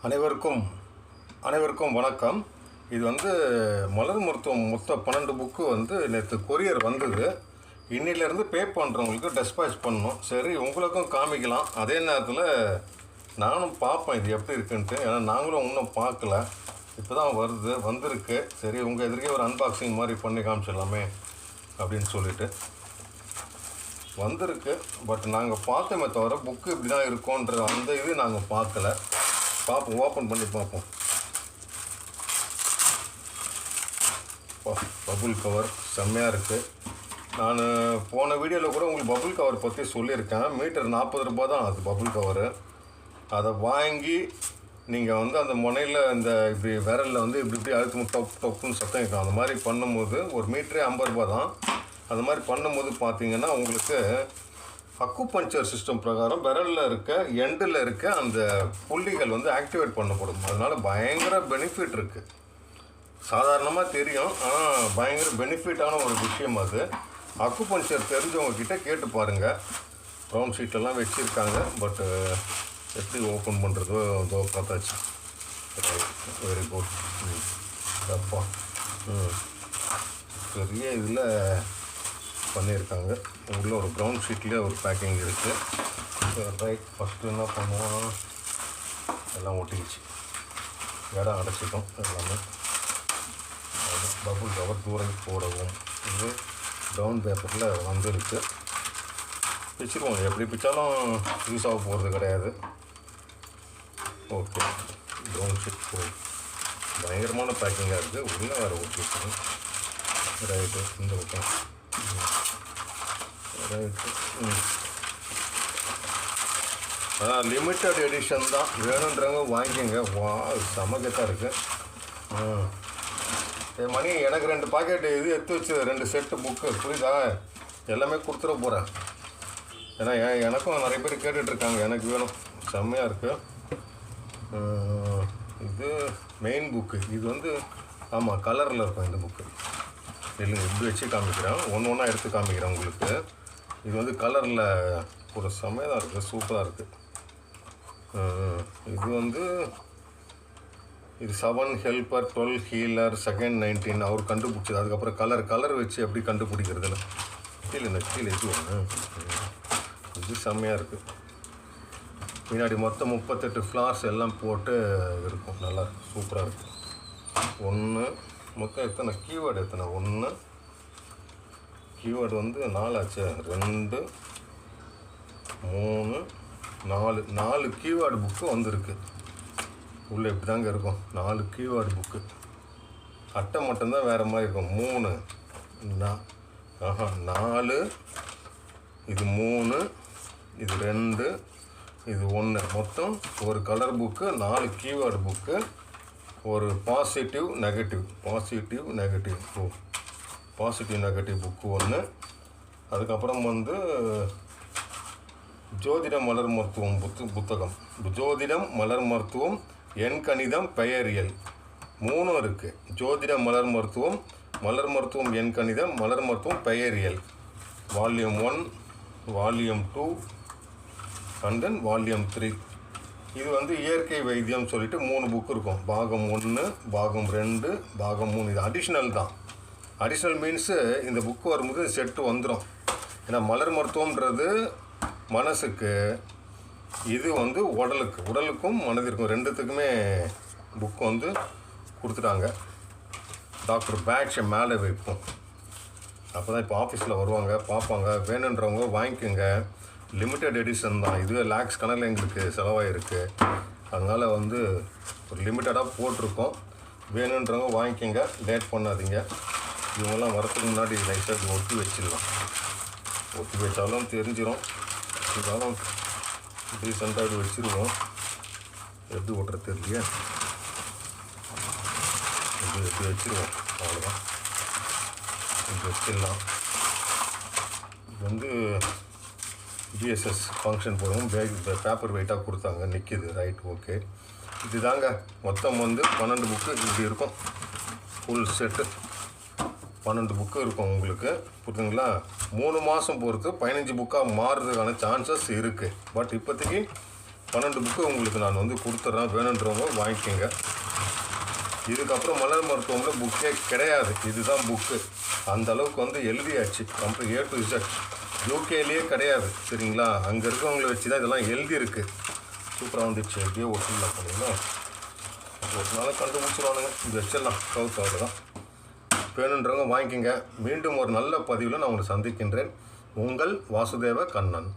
அனைவருக்கும் வணக்கம். இது வந்து மலர் மருத்துவம் மொத்தம் 12 புக்கு வந்து நேற்று கொரியர் வந்தது. இன்னிலேருந்து பே பண்ணுறவங்களுக்கு டெஸ்பாச் பண்ணணும். சரி, உங்களுக்கும் காமிக்கலாம். அதே நேரத்தில் நானும் பார்ப்பேன் இது எப்படி இருக்குன்ட்டு. ஏன்னா நாங்களும் இன்னும் பார்க்கல, இப்போ தான் வந்திருக்கு. சரி, உங்கள் எதிர்க்கே ஒரு அன்பாக்சிங் மாதிரி பண்ணி காமிச்சிடலாமே அப்படின்னு சொல்லிட்டு வந்திருக்கு. பட் நாங்கள் பார்த்தோமே தவிர புக்கு இப்படி தான் இருக்கோன்ற அந்த இது நாங்கள் பார்க்கல. பார்ப்போம், ஓப்பன் பண்ணி பார்ப்போம். பபுள் கவர் செம்மையாக இருக்குது. நான் போன வீடியோவில் கூட உங்களுக்கு பபுள் கவர் பற்றி சொல்லியிருக்கேன். மீட்டர் 40 ரூபா தான் அது பபுள் கவரு. அதை வாங்கி நீங்கள் வந்து அந்த முனையில் இந்த இப்படி விரலில் வந்து இப்படி அழுத்தம் டொப்புன்னு சத்தம் இருக்கும். அந்த மாதிரி பண்ணும்போது ஒரு மீட்டரே 50 ரூபா தான். அந்த மாதிரி பண்ணும்போது பார்த்தீங்கன்னா உங்களுக்கு அக்குபஞ்சர் சிஸ்டம் பிரகாரம் விரலில் இருக்க எண்டில் இருக்க அந்த புள்ளிகள் வந்து ஆக்டிவேட் பண்ணப்படும். அதனால் பயங்கர பெனிஃபிட் இருக்குது. சாதாரணமாக தெரியும், ஆனால் பயங்கர பெனிஃபிட்டான ஒரு விஷயம் அது. அக்குபஞ்சர் தெரிஞ்சவங்கக்கிட்ட கேட்டு பாருங்கள். ப்ரௌன் ஷீட்டெல்லாம் வச்சுருக்காங்க. பட்டு எப்படி ஓப்பன் பண்ணுறதோ அதோ பார்த்தாச்சு. Very good. அப்பா பெரிய இதில் பண்ணியிருக்காங்க. உள்ள ஒரு ப்ரௌன் ஷீட்லேயே ஒரு பேக்கிங் இருக்குது. ரைட், ஃபஸ்ட்டு என்ன பண்ணுவோம், எல்லாம் ஒட்டிக்கிச்சு, இடம் அடைச்சிட்டோம் எல்லாமே. பபுள் கவர் தூரம் போடவும். இது ப்ரௌன் பேப்பரில் வந்துருக்கு. பிச்சுருவோம், எப்படி பிச்சாலும் யூஸ் ஆக போகிறது கிடையாது. ஓகே, ப்ரௌன் ஷீட் பயங்கரமான பேக்கிங்காக இருக்குது. உள்ளே வேறு ஒட்டிருக்கோம். ரைட்டு, இந்த பக்கம் ரைட்டு. லிமிட்டட் எடிஷன் தான், வேணுன்றவங்க வாங்கிக்கோங்க. வா, சமக்கத்தான் இருக்குது. மணி எனக்கு 2 பாக்கெட்டு இது எடுத்து வச்சு 2 செட்டு புக்கு, புரியுதா? எல்லாமே கொடுத்துட போகிறேன். ஏன்னா எனக்கும் நிறைய பேர் கேட்டுட்ருக்காங்க, எனக்கு வேணும். செம்மையாக இருக்குது. இது மெயின் புக்கு. இது வந்து ஆமாம் கலரில் இருக்கும் இந்த புக்கு. இல்லைங்க, இப்படி வச்சு காமிக்கிறேன், ஒன்றா எடுத்து காமிக்கிறேன் உங்களுக்கு. இது வந்து கலரில் ஒரு செம்மையாக தான் இருக்குது, சூப்பராக இருக்குது. இது வந்து இது 7 ஹெல்ப்பர் 12 ஹீலர் செகண்ட் 19 அவர் கண்டுபிடிச்சது. அதுக்கப்புறம் கலர் வச்சு எப்படி கண்டுபிடிக்கிறதுன்னு கீழே இது ஒன்று. இது செம்மையாக இருக்குது. பின்னாடி மொத்தம் 38 ஃப்ளார்ஸ் எல்லாம் போட்டு இருக்கும். நல்லா சூப்பராக இருக்குது. ஒன்று மொத்தம் எத்தனை கீவேர்டு, எத்தனை 1 கீவேர்டு வந்து 4 ஆச்சு. 2 3 4 கீவேர்டு புக்கு வந்துருக்கு. உள்ளே இப்படி தாங்க இருக்கும். 4 கீவேர்டு புக்கு. அட்டை மட்டும்தான் வேறு மாதிரி இருக்கும். 3 4 இது 3 இது 2 இது 1 மொத்தம் ஒரு கலர் புக்கு, 4 கீவேர்டு புக்கு, ஒரு பாசிட்டிவ் நெகட்டிவ் புக்கு 1. அதுக்கப்புறம் வந்து ஜோதிடம் மலர் மருத்துவம் புத்தகம், ஜோதிடம் மலர் மருத்துவம் எண்கணிதம் பெயரியல் 3 இருக்குது. ஜோதிடம் மலர் மருத்துவம் எண்கணிதம் மலர் மருத்துவம் பெயரியல் volume 1 volume 2 and then volume 3. இது வந்து இயற்கை வைத்தியம் சொல்லிட்டு 3 புக்கு இருக்கும். பாகம் 1 பாகம் 2 பாகம் 3. இது அடிஷ்னல் தான். அடிஷ்னல் மீன்ஸு இந்த புக்கு வரும்போது செட்டு வந்துடும். ஏன்னா மலர் மருத்துவம்ன்றது மனசுக்கு, இது வந்து உடலுக்கும் மனதிற்கும் 2த்துக்குமே புக்கு வந்து கொடுத்துட்டாங்க. டாக்டர் பேட்சை மேலே வைப்போம். அப்போ தான் இப்போ ஆஃபீஸில் வருவாங்க, பார்ப்பாங்க. வேணுன்றவங்க வாங்கிக்கோங்க. லிமிட்டட் எடிஷன் தான். இதுவே லேக்ஸ் கணக்கில் எங்களுக்கு செலவாகிருக்கு. அதனால் வந்து ஒரு லிமிட்டடாக போட்டிருக்கோம். வேணுன்றவங்க வாங்கிக்கோங்க, லேட் பண்ணாதீங்க. இவங்கெல்லாம் வரத்துக்கு முன்னாடி நைஸாக ஒட்டி வச்சிடலாம். ஒட்டி வச்சாலும் தெரிஞ்சிடும். இருந்தாலும் ரீசெண்டாக இப்படி வச்சுருவோம். எப்படி ஓட்டுறது தெரியலையே, எப்படி வச்சுருவோம். அவ்வளோதான், இப்படி வச்சிடலாம். இது வந்து பிஎஸ்எஸ் ஃபங்க்ஷன் போடுவோம். பேப்பர் வெயிட்டாக கொடுத்தாங்க, நிற்கிது. Right, okay. இது தாங்க மொத்தம் வந்து 12 புக்கு இப்படி இருக்கும். ஃபுல் செட்டு 12 புக்கு இருக்கும் உங்களுக்கு, புரியுதுங்களா? 3 மாதம் பொறுத்து 15 புக்காக மாறுறதுக்கான சான்சஸ் இருக்குது. பட் இப்போதைக்கு 12 புக்கு உங்களுக்கு நான் வந்து கொடுத்துட்றேன், வேணுன்றவங்க வாங்கிக்கோங்க. இதுக்கப்புறம் மலர் மருத்துவமில் புக்கே கிடையாது, இதுதான் புக்கு. அந்த அளவுக்கு வந்து எழுதியாச்சு கம்ப்ளீட் A to Z. யூகேலேயே கிடையாது சரிங்களா, அங்கே இருக்கவங்களை வச்சு தான் இதெல்லாம் எழுதியிருக்கு. சூப்பராக வந்துடுச்சு. எப்படியோ ஒட்டிடலாம் பண்ணிங்களா, ஒரு நாள் கண்டுபிடிச்சிருவானுங்க, இது வச்சிடலாம் கவுத்து. அவ்வளோதான். வேணுன்றவங்க வாங்கிக்கோங்க. மீண்டும் ஒரு நல்ல பதிவில் நான் உங்களை சந்திக்கின்றேன். உங்கள் வாசுதேவ கண்ணன்.